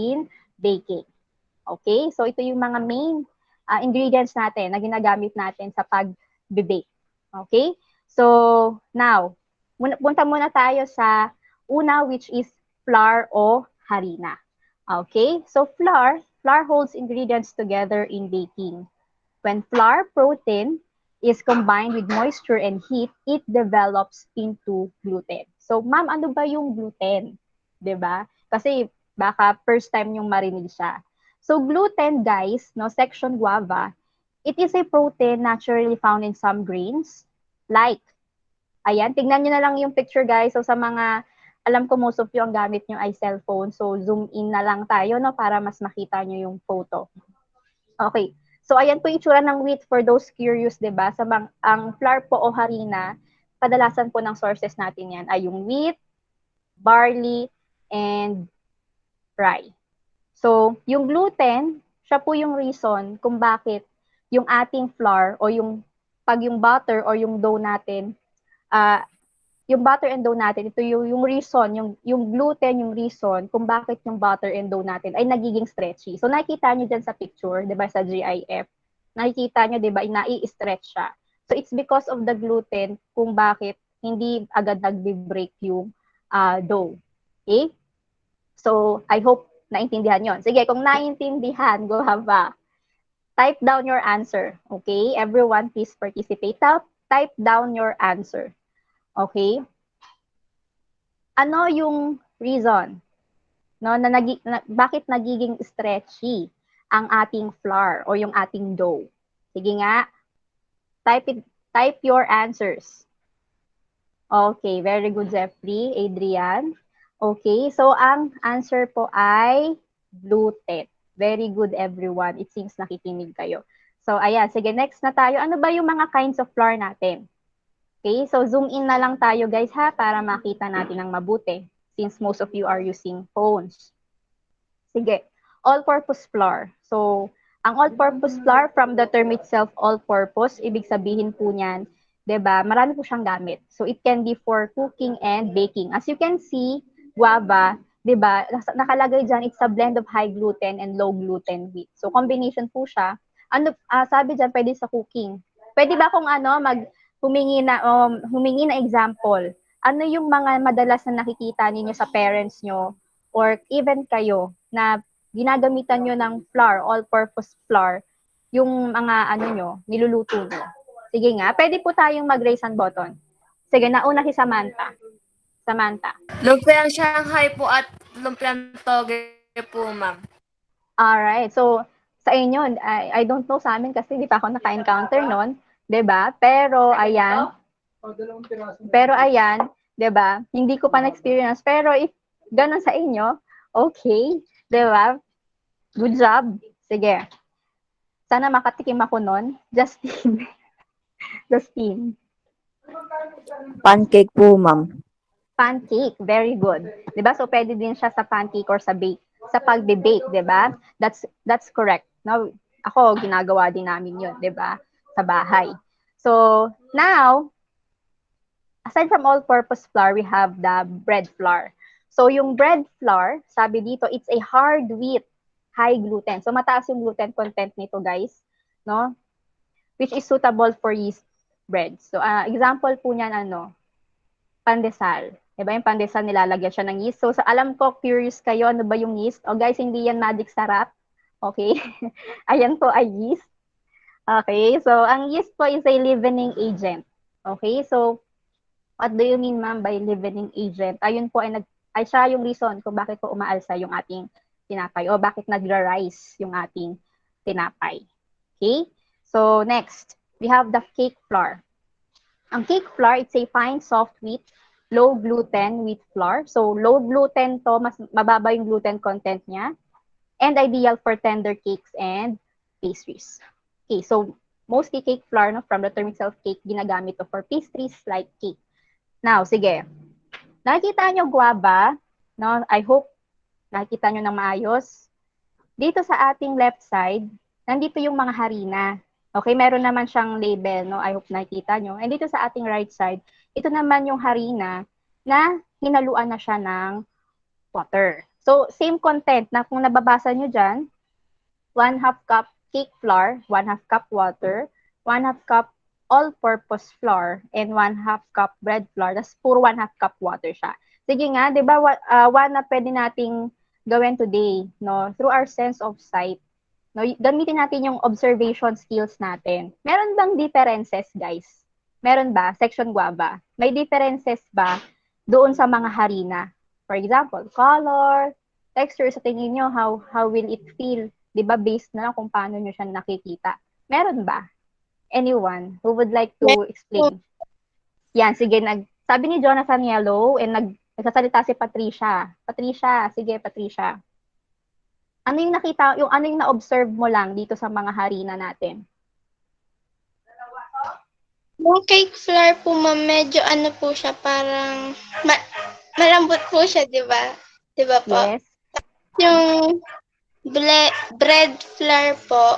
in baking. Okay? So, ito yung mga main ingredients natin na ginagamit natin sa pag-bake. Okay? So, now, punta muna tayo sa una, which is flour o harina. Okay? So, flour holds ingredients together in baking. When flour protein is combined with moisture and heat, it develops into gluten. So, ma'am, ano ba yung gluten? 'Di ba? Kasi baka first time yung marinig siya. So, gluten, guys, no, section guava, it is a protein naturally found in some grains, like, ayan, tignan nyo na lang yung picture, guys. So, sa mga, alam ko most of you ang gamit nyo ay cellphone. So, zoom in na lang tayo, no, para mas makita nyo yung photo. Okay. So, ayan po yung itsura ng wheat for those curious, di ba? Ang flour po o harina, kadalasan po ng sources natin yan ay yung wheat, barley, and rye. So, yung gluten, siya po yung reason kung bakit yung ating flour o pag yung butter or yung dough natin, yung butter and dough natin, ito yung reason, yung gluten, yung reason kung bakit yung butter and dough natin ay nagiging stretchy. So, nakikita nyo dyan sa picture, di ba, sa GIF, nakikita nyo, di ba, nai-stretch siya. So, it's because of the gluten kung bakit hindi agad nagbe-break yung dough. Okay? So, I hope naintindihan yon. Sige, kung naintindihan, go have type down your answer. Okay? Everyone, please participate. Type down your answer. Okay? Ano yung reason, no, bakit nagiging stretchy ang ating flour o yung ating dough? Sige nga, type your answers. Okay, very good, Jeffrey, Adrian. Okay, so ang answer po ay gluten. Very good, everyone. It seems nakikinig kayo. So, ayan, sige, next na tayo. Ano ba yung mga kinds of flour natin? Okay, so zoom in na lang tayo, guys, ha, para makita natin ng mabuti since most of you are using phones. Sige, all-purpose flour. So, ang all-purpose flour, from the term itself, all-purpose, ibig sabihin po niyan, 'di ba? Marami po siyang gamit. So, it can be for cooking and baking. As you can see, guava, 'di ba? Nakalagay diyan, it's a blend of high gluten and low gluten wheat. So, combination po siya. Ano, sabi diyan, pwede sa cooking. Pwede ba kung humingi na example? Ano yung mga madalas na nakikita ninyo sa parents nyo or even kayo na ginagamitan nyo ng flour, all-purpose flour, yung mga niluluto nyo? Sige nga, pwede po tayong mag-raise ang button. Sige, nauna si Samantha. Samantha. Lumpiang Shanghai po at lumpiang toge po, ma'am. Alright, so sa inyo, I don't know sa amin kasi hindi pa ako naka-encounter nun, 'di ba? Pero ayan, 'di ba? Hindi ko pa na-experience, pero if ganun sa inyo, okay, 'di ba? Good job. Sige. Sana makatikim ako nun. Justine. Justine. Pancake po, ma'am. Pancake, very good. 'Di ba? So pwede din siya sa pancake or sa pagbe-bake, 'di ba? That's correct. Now, ako ginagawa din namin 'yun, 'di ba? Sa bahay. So, now, aside from all-purpose flour, we have the bread flour. So, yung bread flour, sabi dito, it's a hard wheat, high gluten. So, mataas yung gluten content nito, guys, no? Which is suitable for yeast bread. So, example po niyan, pandesal. Diba yung pandesal, nilalagyan siya ng yeast. So, alam ko, curious kayo, ano ba yung yeast? O guys, hindi yan magic sarap. Okay? Ayan po ay yeast. Okay? So, ang yeast po is a leavening agent. Okay? So, what do you mean, ma'am, by leavening agent? Ayun po ay siya yung reason kung bakit po umaalsa yung ating tinapay o bakit nagra-rise yung ating tinapay. Okay? So, next, we have the cake flour. Ang cake flour, it's a fine, soft wheat, low gluten wheat flour. So, low gluten to, mas mababa yung gluten content niya. And ideal for tender cakes and pastries. Okay, so mostly cake flour, no, from the term itself, cake, ginagamit to for pastries like cake. Now, sige. Nakikita nyo guava, no? I hope nakikita nyo ng maayos. Dito sa ating left side, nandito yung mga harina. Okay, meron naman siyang label, no? I hope nakikita nyo. And dito sa ating right side, ito naman yung harina na hinaluan na siya ng water. So, same content na kung nababasa nyo dyan, 1/2 cup cake flour, 1/2 cup water, 1/2 cup all-purpose flour, and 1/2 cup bread flour. Tapos, puro 1/2 cup water siya. Sige nga, di ba, one na pwede nating gawin today, no? Through our sense of sight. No, gamitin natin yung observation skills natin. Meron bang differences, guys? Meron ba? Section guava. May differences ba doon sa mga harina? For example, color, texture, sa tingin nyo, how will it feel? Di ba, based na lang kung paano nyo siya nakikita. Meron ba? Anyone who would like to explain? Yan, sige, sabi ni Jonathan yellow, and nagsasalita si Patricia. Patricia, sige, Patricia. Ano yung nakita, ano yung na-observe mo lang dito sa mga harina natin? Yung cake flour po, ma'am, medyo ano po siya, parang malambot po siya, di ba? Di ba po? Yes. Yung bread flour po,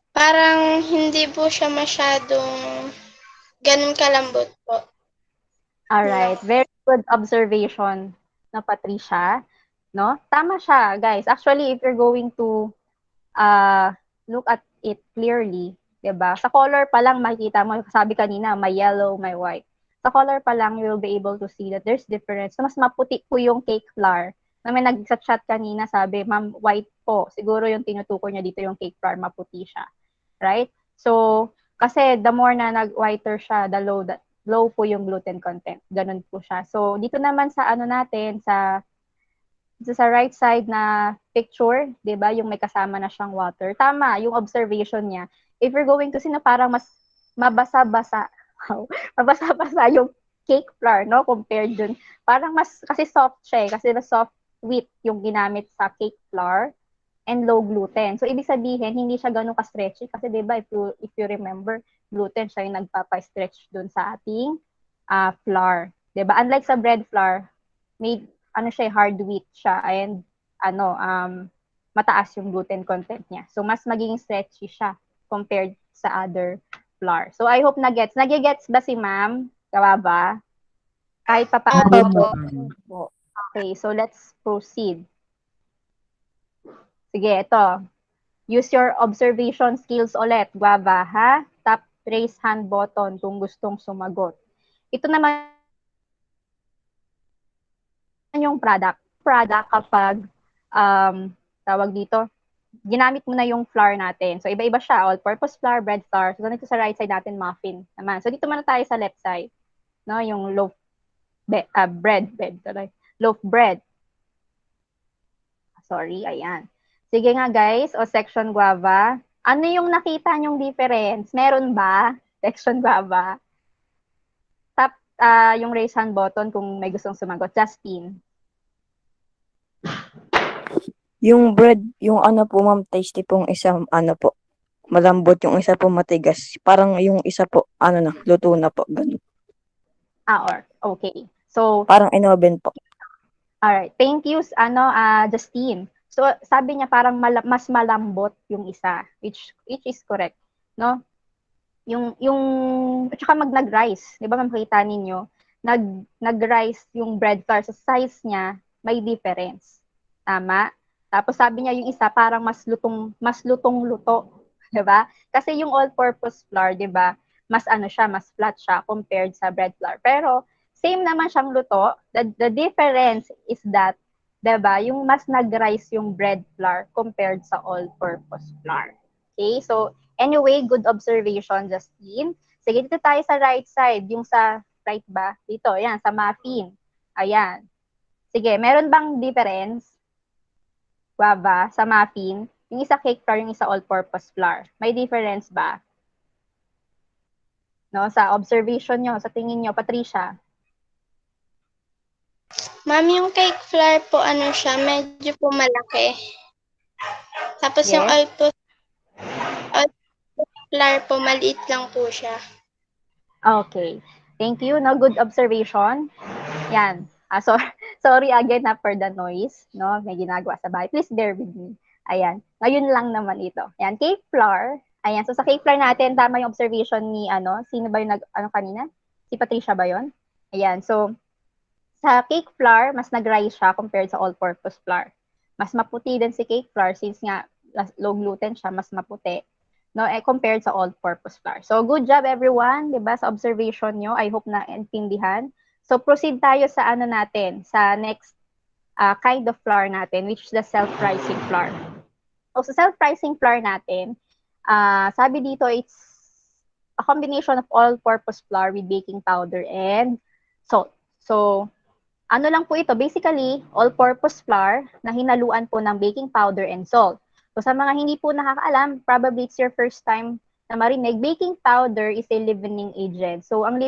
parang hindi po siya masyadong ganun kalambot po. Alright, very good observation na Patricia, no? Tama siya, guys. Actually, if you're going to look at it clearly, 'di ba? Sa color pa lang makikita mo, sabi kanina, may yellow, may white. Sa color pa lang, you will be able to see that there's difference. So, mas maputi po yung cake flour. Na may nag-chat kanina, sabi, ma'am, white po. Siguro yung tinutukoy niya dito yung cake flour, maputi siya. Right? So, kasi the more na nag-whiter siya, the low po yung gluten content. Ganun po siya. So, dito naman sa ano natin, sa right side na picture, 'di ba, yung may kasama na siyang water. Tama, yung observation niya. If you're going to see na parang mas mabasa-basa, mabasa-basa yung cake flour, no, compared dun. Parang mas, kasi soft siya kasi na soft wheat yung ginamit sa cake flour and low gluten. So, ibig sabihin, hindi siya ganun ka-stretchy kasi 'di ba, if you remember, gluten siya yung nagpapa-stretch dun sa ating flour. 'Di ba? Unlike sa bread flour, made ano siya, hard wheat siya and mataas yung gluten content niya. So, mas magiging stretchy siya compared sa other flour. So, I hope nagets. Nagigets ba si ma'am? Kawa ba? Kahit pa paano. Okay, so let's proceed. Sige, ito. Use your observation skills ulit, Guava, ha? Tap raise hand button kung gustong sumagot. Ito naman yung product. Product kapag, tawag dito, ginamit mo na yung flour natin. So, iba-iba siya. All-purpose flour, bread flour. So, dito sa right side natin, muffin naman. So, dito muna tayo sa left side. No? Yung loaf bread. Sorry, ayan. Sige nga guys, o section guava. Ano yung nakita nyong difference? Meron ba? Section guava. Tap yung raise hand button kung may gustong sumagot. Justine. Yung bread, yung ano po ma'am, tasty pong isa, ano po, malambot, yung isa po matigas. Parang yung isa po, ano na, luto na po. Ganun. Okay. So, parang in-oven po. Alright. Thank you, Justine. So, sabi niya parang mas malambot yung isa, which is correct, no? At saka nag-rise, di ba makita ninyo, nag-rise yung bread flour sa size niya, may difference. Tama? Tapos sabi niya yung isa parang mas lutong-luto, di ba? Kasi yung all-purpose flour, di ba, mas flat siya compared sa bread flour. Pero same naman siyang luto. The difference is that, diba, yung mas nag-rise yung bread flour compared sa all-purpose flour. Okay? So, anyway, good observation, Justine. Sige, dito tayo sa right side. Yung sa right ba? Dito, yan, sa muffin. Ayan. Sige, meron bang difference? Guava, sa muffin? Yung isa cake flour, yung isa all-purpose flour. May difference ba? No, sa observation nyo, sa tingin nyo, Patricia? Ma'am, yung cake flour po, ano siya, medyo po malaki. Tapos Yes. yung all-purpose flour po, maliit lang po siya. Okay. Thank you. No, good observation. Yan. Sorry again for the noise. No, may ginagawa sa bahay. Please bear with me. Ayan. Ngayon lang naman ito. Ayan, cake flour. Ayan. So, sa cake flour natin, tama yung observation ni, sino ba yung kanina? Si Patricia ba yon? Ayan. So, Sa cake flour, mas nag-rise siya compared sa all-purpose flour. Mas maputi din si cake flour since nga low gluten siya, mas maputi. No, compared sa all-purpose flour. So, good job everyone, 'di ba? Sa observation nyo, I hope na intindihan. So, proceed tayo sa ano natin, sa next kind of flour natin, which is the self-rising flour. So, sa self-rising flour natin, sabi dito, it's a combination of all-purpose flour with baking powder and salt. So, ano lang po ito? Basically, all-purpose flour na hinaluan po ng baking powder and salt. So, sa mga hindi po nakakaalam, probably it's your first time na marinig, baking powder is a leavening agent. So, ang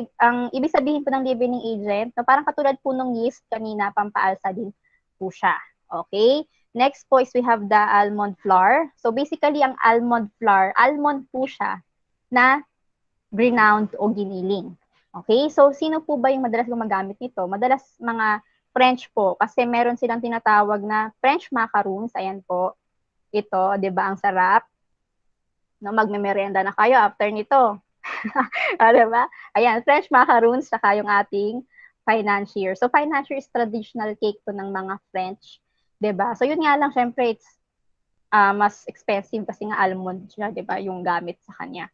ibig sabihin po ng leavening agent, no, parang katulad po ng yeast kanina, pampaalsa din po siya. Okay? Next po is we have the almond flour. So, basically, ang almond flour, almond po siya na ground o giniling. Okay? So, sino po ba yung madalas gumagamit nito? Madalas mga French po, kasi meron silang tinatawag na French macaroons. Ayan po. Ito, di ba, ang sarap. No, magmemerenda na kayo after nito. Di ba? Ayan, French macaroons, saka yung ating financier. So, financier is traditional cake to ng mga French. Di ba? So, yun nga lang, syempre, it's mas expensive kasi nga almond siya, di ba, yung gamit sa kanya.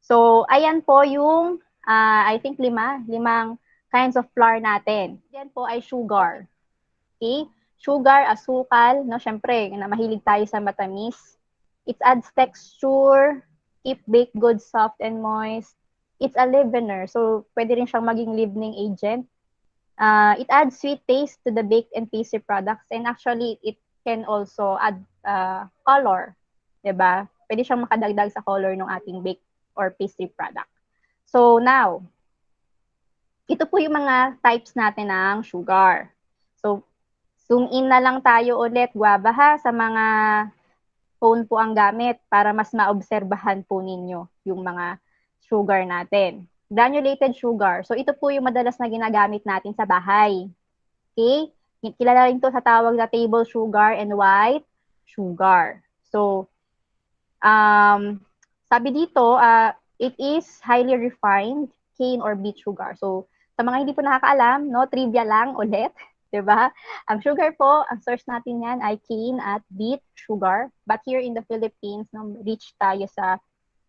So, ayan po yung, I think limang kinds of flour natin. Yan po ay sugar. Okay? Sugar, asukal, no? Syempre, na mahilig tayo sa matamis. It adds texture, keep baked goods soft and moist. It's a leavener, so pwede rin siyang maging leavening agent. It adds sweet taste to the baked and pastry products, and actually, it can also add color. Diba? Pwede siyang makadagdag sa color ng ating baked or pastry product. So now, ito po yung mga types natin ng sugar. So, zoom in na lang tayo ulit, Guava, ha, sa mga phone po ang gamit para mas maobserbahan po ninyo yung mga sugar natin. Granulated sugar. So, ito po yung madalas na ginagamit natin sa bahay. Okay? Kilala rin to sa tawag na table sugar and white sugar. So, sabi dito, it is highly refined cane or beet sugar. So, sa mga hindi po nakakaalam, no, trivia lang ulit, 'di ba? Ang sugar po, ang source natin yan ay cane at beet sugar. But here in the Philippines, no, rich tayo sa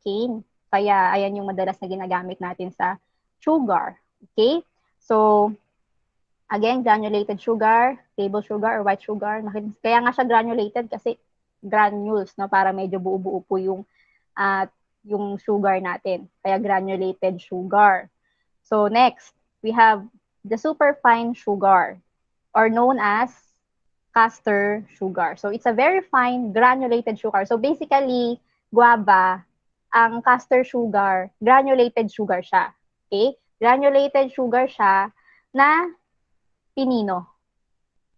cane. Kaya, ayan yung madalas na ginagamit natin sa sugar. Okay? So, again, granulated sugar, table sugar, or white sugar. Kaya nga siya granulated kasi granules, no, para medyo buo-buo po yung sugar natin. Kaya granulated sugar. So next, we have the superfine sugar, or known as castor sugar. So it's a very fine granulated sugar. So basically, guava, ang castor sugar, granulated sugar siya. Okay? Granulated sugar siya na pinino.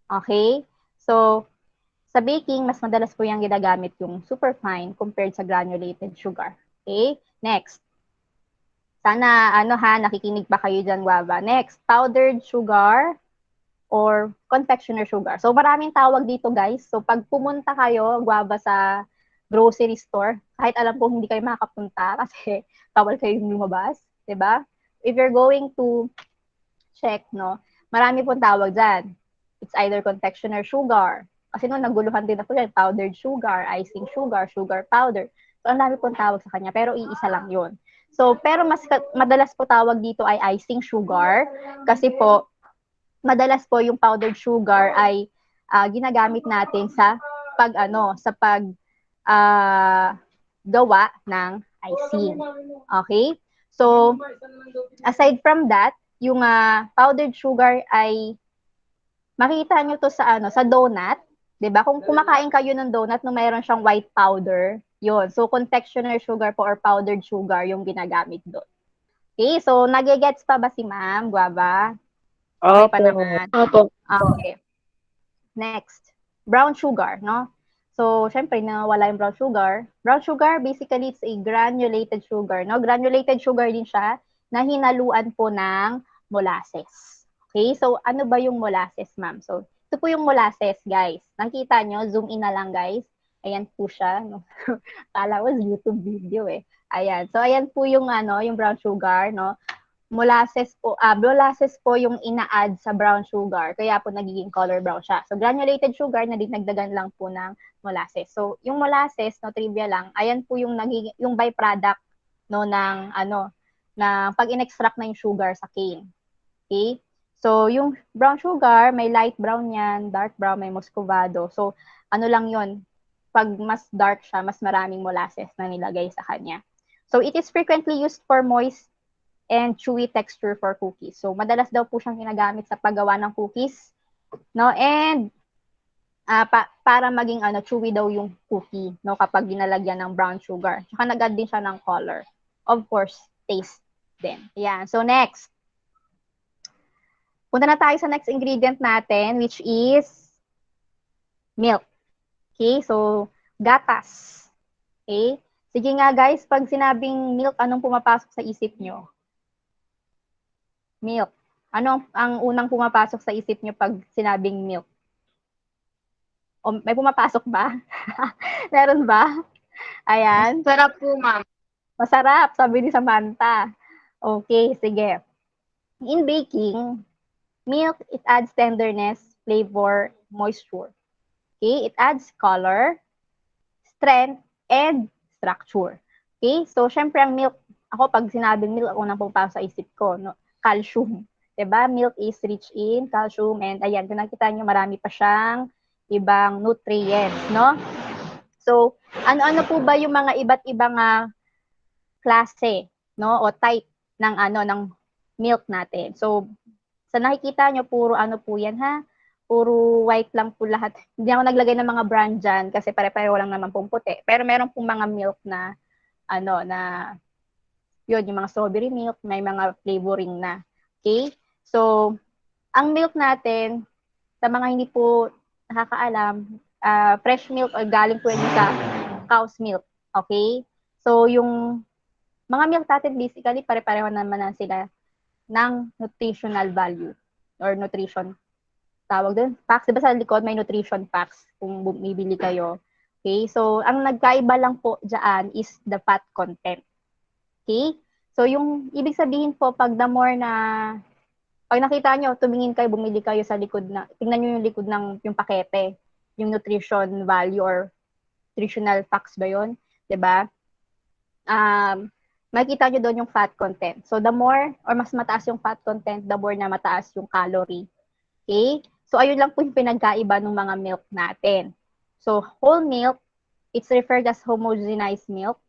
Okay? So, sa baking, mas madalas po yung ginagamit yung superfine compared sa granulated sugar. Okay? Next. Sana, nakikinig pa kayo dyan, Guava. Next, powdered sugar or confectioner sugar. So, maraming tawag dito, guys. So, pag pumunta kayo, Guava, sa grocery store, kahit alam ko hindi kayo makapunta kasi bawal kayong lumabas, diba? If you're going to check, no, marami pong tawag dyan. It's either confectioner sugar. Kasi nung naguluhan din ako yan, powdered sugar, icing sugar, sugar powder. So, ang dami pong tawag sa kanya, pero iisa lang yun. So, pero madalas po tawag dito ay icing sugar kasi po, madalas po yung powdered sugar ay ginagamit natin sa gawa ng icing. Okay? So, aside from that, yung powdered sugar ay makita nyo to sa donut, 'di ba? Kung kumakain kayo ng donut na mayroon siyang white powder, 'yon. So confectioner sugar po or powdered sugar yung ginagamit doon. Okay, so nagegets pa ba si Ma'am Guava? Okay pa naman. Opo. Okay. Next, brown sugar, no? So, syempre, nawala yung brown sugar. Brown sugar, basically, it's a granulated sugar, no? Granulated sugar din siya na hinaluan po ng molasses. Okay, so ano ba yung molasses, Ma'am? So, ito po yung molasses, guys. Nakita nyo, zoom in na lang, guys. Ayan po siya. No? Kala ko YouTube video eh. Ayan. So, ayan po yung, yung brown sugar, no? molasses po yung ina-add sa brown sugar, kaya po nagiging color brown siya. So, granulated sugar na dinagdagan lang po ng molasses. So, yung molasses, no, trivia lang, ayan po yung nagiging, yung byproduct, no, ng pag in-extract na yung sugar sa cane. Okay? So, yung brown sugar, may light brown yan, dark brown, may muscovado. So, ano lang yon, pag mas dark siya, mas maraming molasses na nilagay sa kanya. So, it is frequently used for moist and chewy texture for cookies. So, madalas daw po siyang ginagamit sa paggawa ng cookies, no? And para maging chewy daw yung cookie, no, kapag ginalagyan ng brown sugar. Tsaka nag-add din siya ng color. Of course, taste din. Ayan. So, next. Punta na tayo sa next ingredient natin, which is milk. Okay? So, gatas. Okay? Sige nga guys, pag sinabing milk, anong pumapasok sa isip nyo? Milk. Ano ang unang pumapasok sa isip nyo pag sinabing milk? O, may pumapasok ba? Meron ba? Ayan. Sarap po, ma'am. Masarap, sabi ni Samantha. Okay, sige. In baking, milk, it adds tenderness, flavor, moisture. Okay, it adds color, strength, and structure. Okay, so syempre ang milk, ako pag sinabing milk, ako nang pumapasok sa isip ko, no? Calcium. Diba? Milk is rich in calcium, and ayan, kung nakita nyo, marami pa siyang ibang nutrients, no? So, ano-ano po ba yung mga iba't ibang klase, no, o type ng ng milk natin? So, sa nakikita nyo, puro po yan, ha? Puro white lang po lahat. Hindi ako naglagay ng mga brand dyan kasi pare-pareho lang naman pong puti. Pero meron pong mga milk na, yun, yung mga strawberry milk, may mga flavoring na. Okay? So, ang milk natin, sa mga hindi po nakakaalam, fresh milk o galing po yun sa cow's milk. Okay? So, yung mga milk natin, basically, pare-pareho naman na sila ng nutritional value or nutrition. Tawag doon, packs. Diba sa likod may nutrition packs kung bumibili kayo. Okay? So, ang nagkaiba lang po dyan is the fat content. Okay? So, yung ibig sabihin po, pag the more na, pag nakita nyo, tumingin kayo, bumili kayo sa likod na, tingnan nyo yung likod ng yung pakete, yung nutrition value or nutritional facts ba yun? Diba? Makikita nyo doon yung fat content. So, the more, or mas mataas yung fat content, the more na mataas yung calorie. Okay? So, ayun lang po yung pinagkaiba ng mga milk natin. So, whole milk, it's referred as homogenized milk.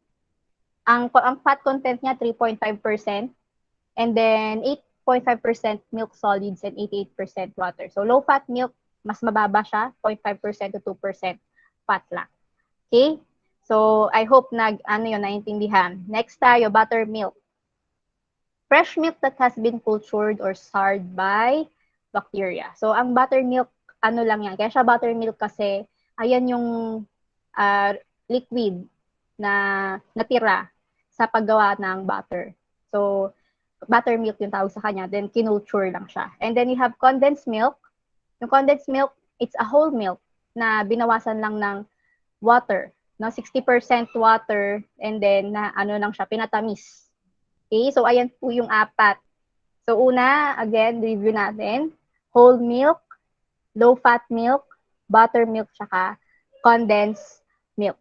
Ang fat content niya, 3.5%. And then, 8.5% milk solids and 88% water. So, low-fat milk, mas mababa siya, 0.5% to 2% fat lang. Okay? So, I hope naintindihan. Next tayo, buttermilk. Fresh milk that has been cultured or soured by bacteria. So, ang buttermilk, lang yan. Kaya siya buttermilk kasi, ayan yung liquid na natira sa paggawa ng butter. So, buttermilk yung tawag sa kanya. Then, kinulture lang siya. And then, you have condensed milk. Yung condensed milk, it's a whole milk na binawasan lang ng water. No, 60% water. And then, lang siya, pinatamis. Okay? So, ayan po yung apat. So, una, again, review natin. Whole milk, low-fat milk, buttermilk, tsaka condensed